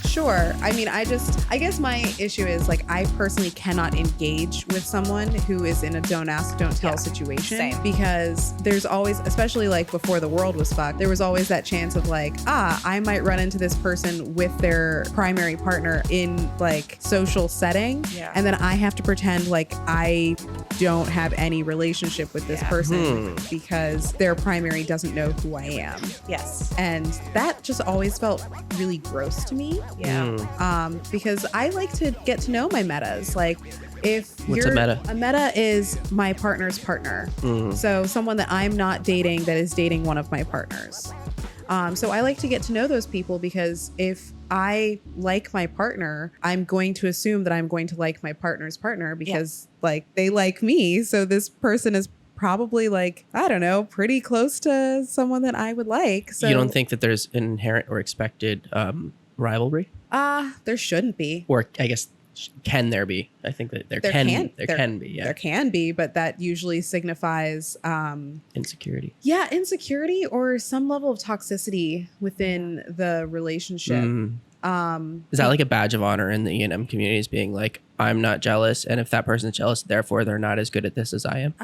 Sure. I mean, I guess my issue is like I personally cannot engage with someone who is in a don't ask, don't tell situation. Same. Because there's always, especially like before the world was fucked, there was always that chance of like, I might run into this person with their primary partner in like social setting. Yeah. And then I have to pretend like I don't have any relationship with this person because their primary doesn't know who I am. Yes. And that just always felt really gross to me. Yeah. Because I like to get to know my metas. Like if What's you're a meta? Is my partner's partner. So someone that I'm not dating that is dating one of my partners. So I like to get to know those people because if I like my partner, I'm going to assume that I'm going to like my partner's partner because like they like me. So this person is probably like, I don't know, pretty close to someone that I would like. So You don't think that there's an inherent or expected rivalry? There shouldn't be. Or I guess, can there be? I think that there can be. Yeah. There can be, but that usually signifies Insecurity. Yeah, insecurity or some level of toxicity within the relationship. Is that like a badge of honor in the E&M community, is being like, I'm not jealous, and if that person's jealous, therefore they're not as good at this as I am?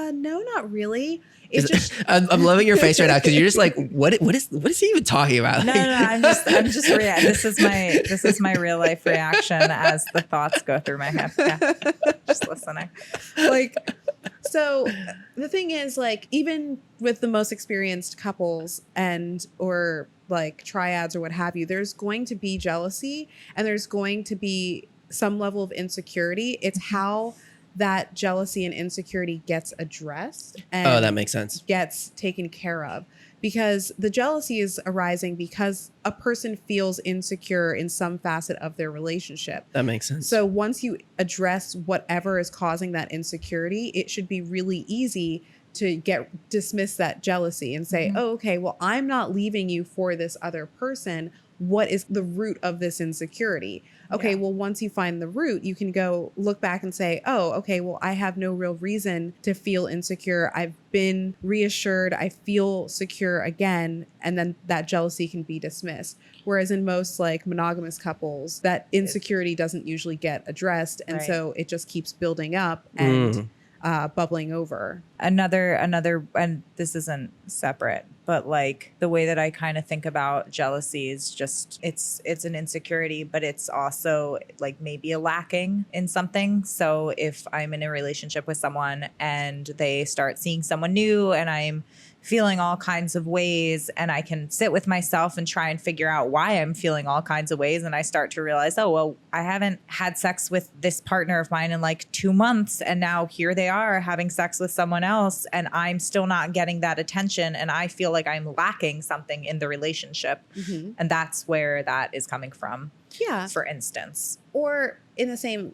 No, not really. It's just I'm loving your face right now because you're just like, what is he even talking about? No, I'm just this is my real life reaction as the thoughts go through my head. Yeah. Just listening. like, so the thing is, like, even with the most experienced couples or like triads or what have you, there's going to be jealousy and there's going to be some level of insecurity. It's how that jealousy and insecurity gets addressed and that makes sense. Gets taken care of, because the jealousy is arising because a person feels insecure in some facet of their relationship. That makes sense. So once you address whatever is causing that insecurity, it should be really easy to dismiss that jealousy and say, oh, okay, well, I'm not leaving you for this other person. What is the root of this insecurity? Okay, well, once you find the root, you can go look back and say, oh, okay, well, I have no real reason to feel insecure. I've been reassured. I feel secure again. And then that jealousy can be dismissed. Whereas in most like monogamous couples, that insecurity doesn't usually get addressed. And so it just keeps building up and bubbling over. Another, and this isn't separate, but like the way that I kind of think about jealousy is just, it's an insecurity, but it's also like maybe a lacking in something. So if I'm in a relationship with someone and they start seeing someone new and I'm feeling all kinds of ways, and I can sit with myself and try and figure out why I'm feeling all kinds of ways. And I start to realize, oh, well, I haven't had sex with this partner of mine in like 2 months. And now here they are having sex with someone else. And I'm still not getting that attention. And I feel like I'm lacking something in the relationship. And that's where that is coming from. Yeah. For instance. Or in the same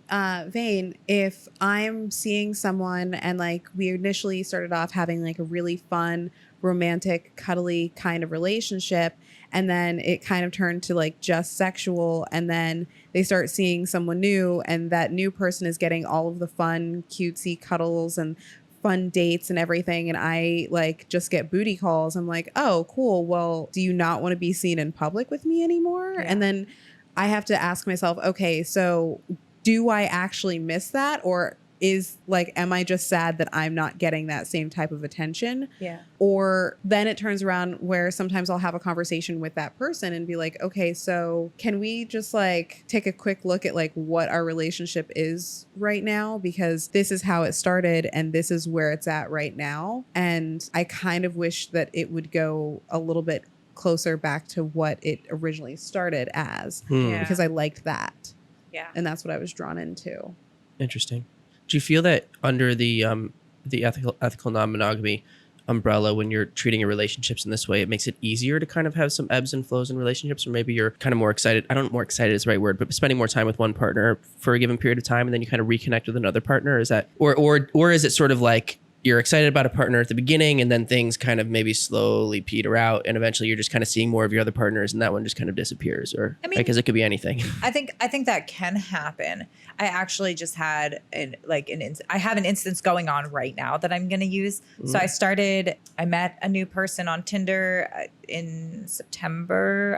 vein, if I'm seeing someone and like we initially started off having like a really fun, romantic, cuddly kind of relationship, and then it kind of turned to like just sexual, and then they start seeing someone new and that new person is getting all of the fun, cutesy cuddles and fun dates and everything, and I like just get booty calls. I'm like, oh, cool. Well, do you not want to be seen in public with me anymore? And then I have to ask myself, okay, so do I actually miss that? Or is like, am I just sad that I'm not getting that same type of attention? Yeah. Or then it turns around where sometimes I'll have a conversation with that person and be like, okay, so can we just like take a quick look at like what our relationship is right now? Because this is how it started and this is where it's at right now. And I kind of wish that it would go a little bit closer back to what it originally started as, because I liked that. Yeah. And that's what I was drawn into. Interesting. Do you feel that under the ethical non-monogamy umbrella, when you're treating your relationships in this way, it makes it easier to kind of have some ebbs and flows in relationships? Or maybe you're kind of more excited. I don't know if more excited is the right word, but spending more time with one partner for a given period of time and then you kind of reconnect with another partner. Is that, or is it sort of like you're excited about a partner at the beginning, and then things kind of maybe slowly peter out, and eventually you're just kind of seeing more of your other partners, and that one just kind of disappears, or I mean, because it could be anything. I think that can happen. I actually just had I have an instance going on right now that I'm going to use. So I met a new person on Tinder in September,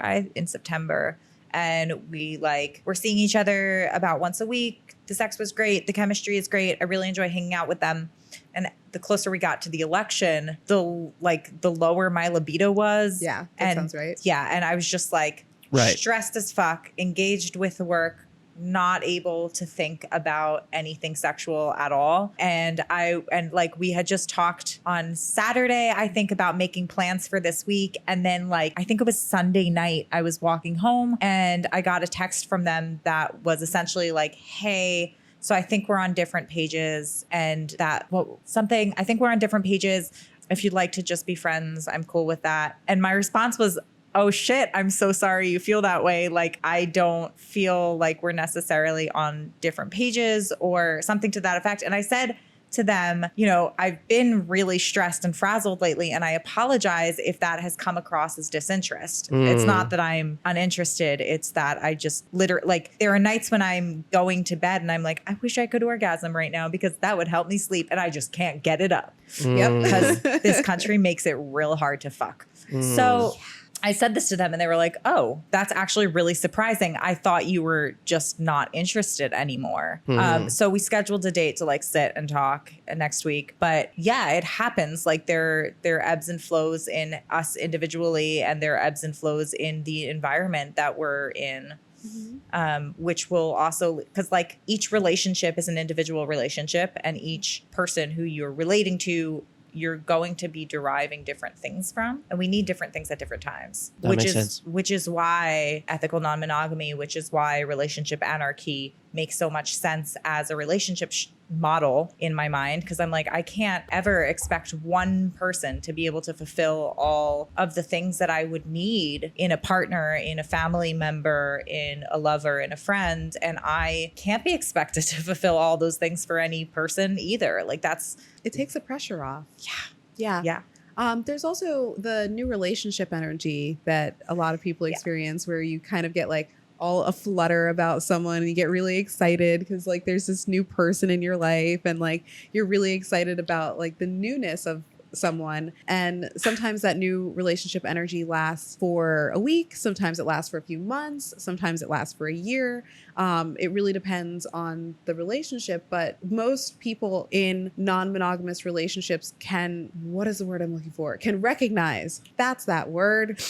and we're seing each other about once a week. The sex was great. The chemistry is great. I really enjoy hanging out with them. And the closer we got to the election, the lower my libido was. Yeah, that sounds right. Yeah, and I was just like stressed as fuck, engaged with work, not able to think about anything sexual at all. And we had just talked on Saturday, I think, about making plans for this week. And then I think it was Sunday night, I was walking home and I got a text from them that was essentially like, hey, so I think we're on different pages, and I think we're on different pages. If you'd like to just be friends, I'm cool with that. And my response was, oh shit, I'm so sorry you feel that way. I don't feel like we're necessarily on different pages or something to that effect. And I said to them, I've been really stressed and frazzled lately, and I apologize if that has come across as disinterest. It's not that I'm uninterested. It's that I just literally, there are nights when I'm going to bed and I'm like, I wish I could orgasm right now because that would help me sleep, and I just can't get it up. Yep, because this country makes it real hard to fuck. So I said this to them and they were like, oh, that's actually really surprising. I thought you were just not interested anymore. So we scheduled a date to sit and talk next week. But yeah, it happens. There are ebbs and flows in us individually, and there are ebbs and flows in the environment that we're in. Which will also, because each relationship is an individual relationship, and each person who you're relating to, you're going to be deriving different things from, and we need different things at different times. That makes sense. Which is why ethical non-monogamy, which is why relationship anarchy makes so much sense as a relationship model in my mind. Because I'm like, I can't ever expect one person to be able to fulfill all of the things that I would need in a partner, in a family member, in a lover, in a friend. And I can't be expected to fulfill all those things for any person either. It takes the pressure off. Yeah. There's also the new relationship energy that a lot of people experience, where you kind of get all aflutter about someone and you get really excited because there's this new person in your life, and you're really excited about the newness of someone. And sometimes that new relationship energy lasts for a week. Sometimes it lasts for a few months. Sometimes it lasts for a year. It really depends on the relationship. But most people in non-monogamous relationships what is the word I'm looking for? Can recognize, that's that word,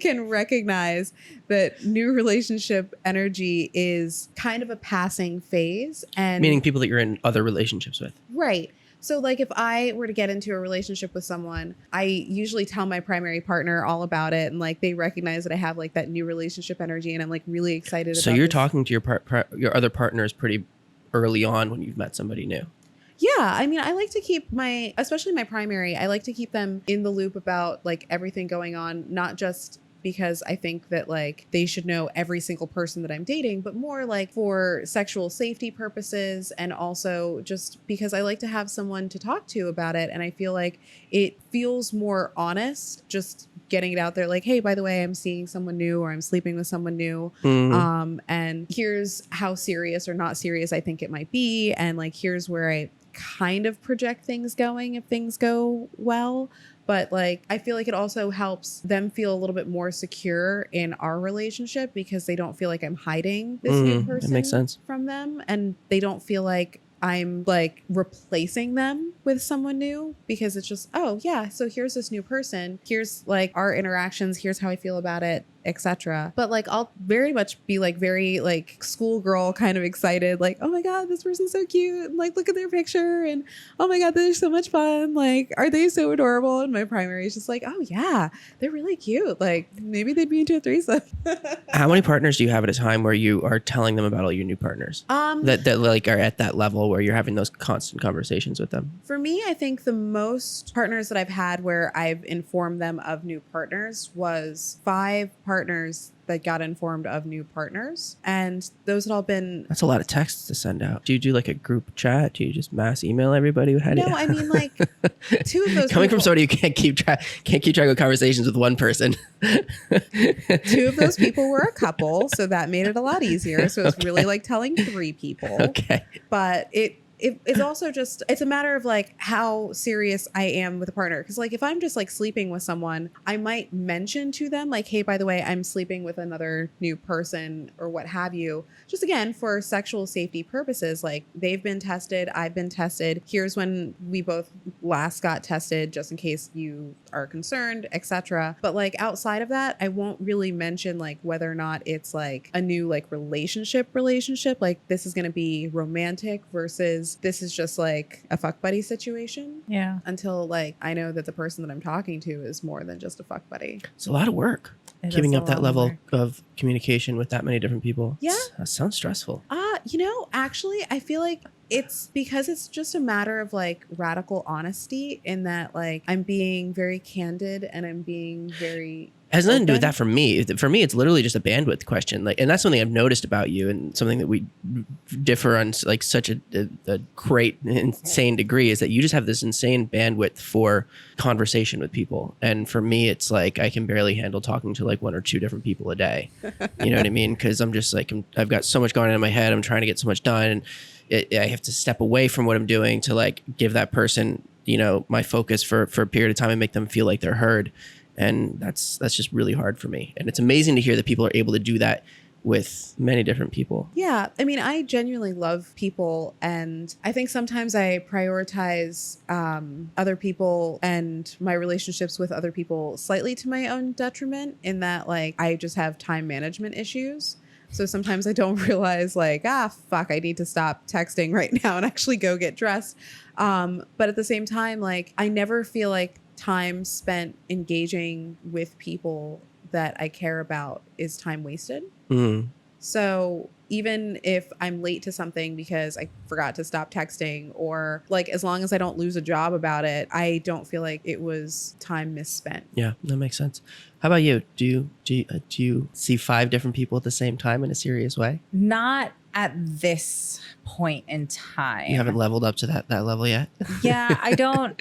can recognize that new relationship energy is kind of a passing phase. And Meaning people that you're in other relationships with. Right. So if I were to get into a relationship with someone, I usually tell my primary partner all about it, and they recognize that I have that new relationship energy, and I'm really excited. So you're talking to your other partners pretty early on when you've met somebody new. Yeah, I mean, I like to keep especially my primary, I like to keep them in the loop about everything going on, not just because I think that they should know every single person that I'm dating, but more for sexual safety purposes, and also just because I like to have someone to talk to about it. And I feel it feels more honest just getting it out there, hey, by the way, I'm seeing someone new, or I'm sleeping with someone new. And here's how serious or not serious I think it might be. And here's where I kind of project things going if things go well. But I feel it also helps them feel a little bit more secure in our relationship, because they don't feel I'm hiding this new person that makes sense. from them. And they don't feel I'm replacing them with someone new, because it's just, oh yeah, so here's this new person. Here's our interactions. Here's how I feel about it, etc. But I'll very much be very schoolgirl kind of excited, oh my god, this person's so cute, and look at their picture, and oh my god, they're so much fun, are they so adorable? And my primary is just oh yeah, they're really cute, maybe they'd be into a threesome. How many partners do you have at a time where you are telling them about all your new partners that are at that level where you're having those constant conversations with them? For me, I think the most partners that I've had where I've informed them of new partners was 5 partners partners that got informed of new partners. And those had all been... That's a lot of texts to send out. Do you do like a group chat? Do you just mass email everybody? No, I mean, like, two of those Coming people, from somebody who can't keep track of conversations with one person. two of those people were a couple, so that made it a lot easier. So it's really like telling 3 people. Okay. But it's also just, it's a matter of like how serious I am with a partner. Because like if I'm just like sleeping with someone, I might mention to them like, hey, by the way, I'm sleeping with another new person or what have you. Just again, for sexual safety purposes, like they've been tested, I've been tested. Here's when we both last got tested, just in case you are concerned, etc. But like outside of that, I won't really mention like whether or not it's like a new like relationship. Like this is going to be romantic versus this is just like a fuck buddy situation. Yeah. Until like I know that the person that I'm talking to is more than just a fuck buddy. It's a lot of work. It Keeping is a up that lot of level work. of communication with that many different people. Yeah. That sounds stressful. Actually, I feel like it's because it's just a matter of like radical honesty in that like I'm being very candid and I'm being very It has nothing to do with open. that for me. For me, it's literally just a bandwidth question. Like, and that's something I've noticed about you, and something that we differ on like such a great, insane degree is that you just have this insane bandwidth for conversation with people. And for me, it's like I can barely handle talking to like 1 or 2 different people a day. You know what I mean? Because I'm just like I've got so much going on in my head. I'm trying to get so much done, and I have to step away from what I'm doing to like give that person, you know, my focus for a period of time and make them feel like they're heard. And that's just really hard for me. And it's amazing to hear that people are able to do that with many different people. Yeah. I mean, I genuinely love people. And I think sometimes I prioritize other people and my relationships with other people slightly to my own detriment in that like I just have time management issues. So sometimes I don't realize like, fuck, I need to stop texting right now and actually go get dressed. But at the same time, like I never feel like time spent engaging with people that I care about is time wasted. Mm. So even if I'm late to something because I forgot to stop texting, or like as long as I don't lose a job about it, I don't feel like it was time misspent. Yeah, that makes sense. How about you? Do you see 5 different people at the same time in a serious way? Not at this point in time. You haven't leveled up to that level yet? Yeah, I don't.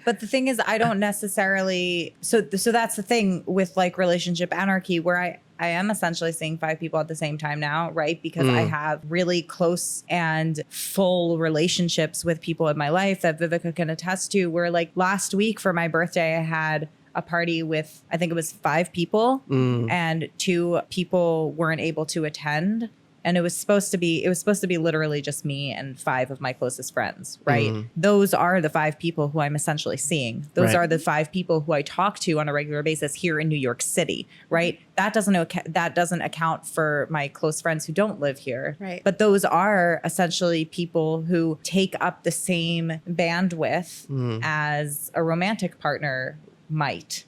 But the thing is, I don't necessarily. So that's the thing with like relationship anarchy, where I am essentially seeing 5 people at the same time now, right? Because I have really close and full relationships with people in my life that Vivica can attest to. Where like last week for my birthday, I had a party with, I think it was 5 people, and 2 people weren't able to attend. And it was supposed to be literally just me and 5 of my closest friends, right? Those are the 5 people who I'm essentially seeing. Those Right. are the 5 people who I talk to on a regular basis here in New York City, right? That doesn't account for my close friends who don't live here. Right. But those are essentially people who take up the same bandwidth as a romantic partner might.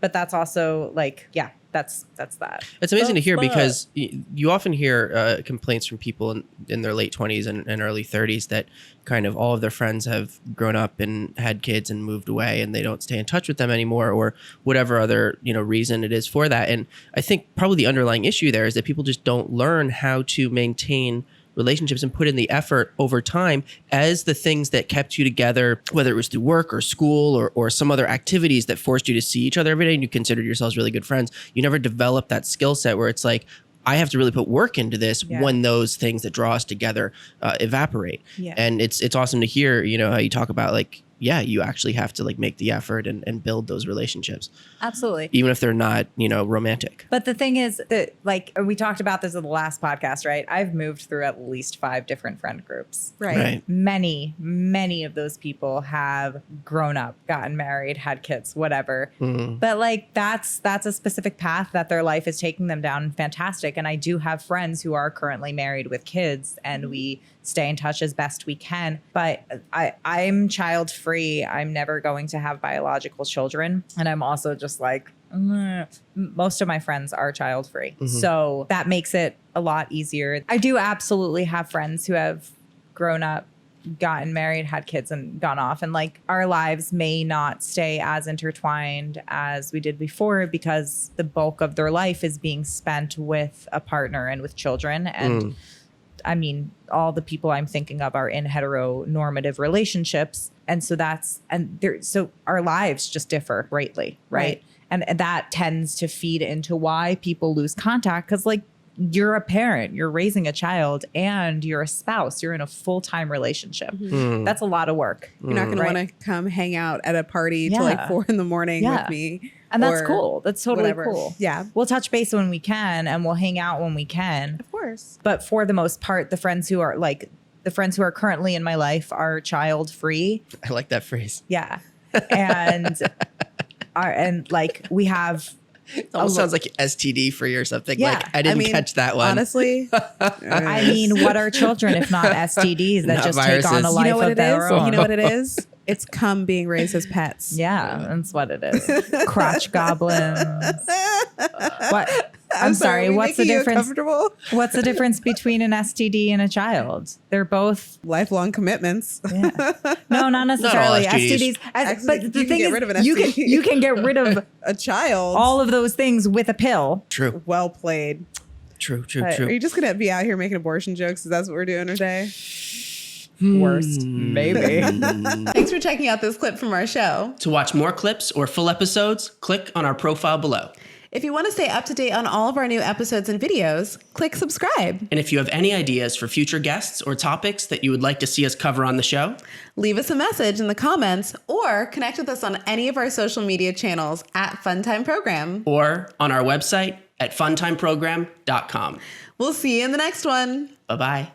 But that's also like, yeah, that's that. It's amazing to hear But- because you often hear complaints from people in their late 20s and early 30s that kind of all of their friends have grown up and had kids and moved away and they don't stay in touch with them anymore, or whatever other, you know, reason it is for that. And I think probably the underlying issue there is that people just don't learn how to maintain relationships and put in the effort over time as the things that kept you together, whether it was through work or school or some other activities that forced you to see each other every day and you considered yourselves really good friends. You never developed that skill set where it's like, I have to really put work into this when those things that draw us together evaporate. Yeah. And it's awesome to hear, you know, how you talk about like, yeah, you actually have to like make the effort and build those relationships, Absolutely. even if they're not, you know, romantic. But the thing is that, like, we talked about this in the last podcast, right? I've moved through at least 5 different friend groups. Right. Many of those people have grown up, gotten married, had kids, whatever. But like, that's a specific path that their life is taking them down. Fantastic. And I do have friends who are currently married with kids, and we stay in touch as best we can. But I'm child free. I'm never going to have biological children. And I'm also just like, most of my friends are child free. So that makes it a lot easier. I do absolutely have friends who have grown up gotten married, had kids, and gone off. And like our lives may not stay as intertwined as we did before because the bulk of their life is being spent with a partner and with children. And I mean, all the people I'm thinking of are in heteronormative relationships. And so so our lives just differ greatly. Right. And that tends to feed into why people lose contact. Cause like, you're a parent, you're raising a child, and you're a spouse. You're in a full-time relationship. That's a lot of work. You're not going to want to come hang out at a party till like 4 a.m. with me. And that's cool. That's totally cool. Yeah. We'll touch base when we can and we'll hang out when we can. Of course. But for the most part, the friends who are currently in my life are child free. I like that phrase. Yeah. And we have It almost sounds like STD free or something. Yeah. Like I didn't catch that one. Honestly. I mean, what are children if not STDs that Not just viruses. take on a life You know what of it their is? own? You know what it is? It's cum being raised as pets. Yeah, that's what it is. Crotch goblins. What? I'm sorry. What's the difference? What's the difference between an STD and a child? They're both lifelong commitments. Yeah. No, not necessarily. Not all STDs. Actually, but the you can thing get is, rid of an you STD. can get rid of A child. all of those things with a pill. True. Well played. True. Are you just gonna be out here making abortion jokes? Is that what we're doing today? Worst, maybe. Thanks for checking out this clip from our show. To watch more clips or full episodes, click on our profile below. If you want to stay up to date on all of our new episodes and videos, click subscribe. And if you have any ideas for future guests or topics that you would like to see us cover on the show, leave us a message in the comments or connect with us on any of our social media channels at Funtime Program. or on our website at funtimeprogram.com. We'll see you in the next one. Bye-bye.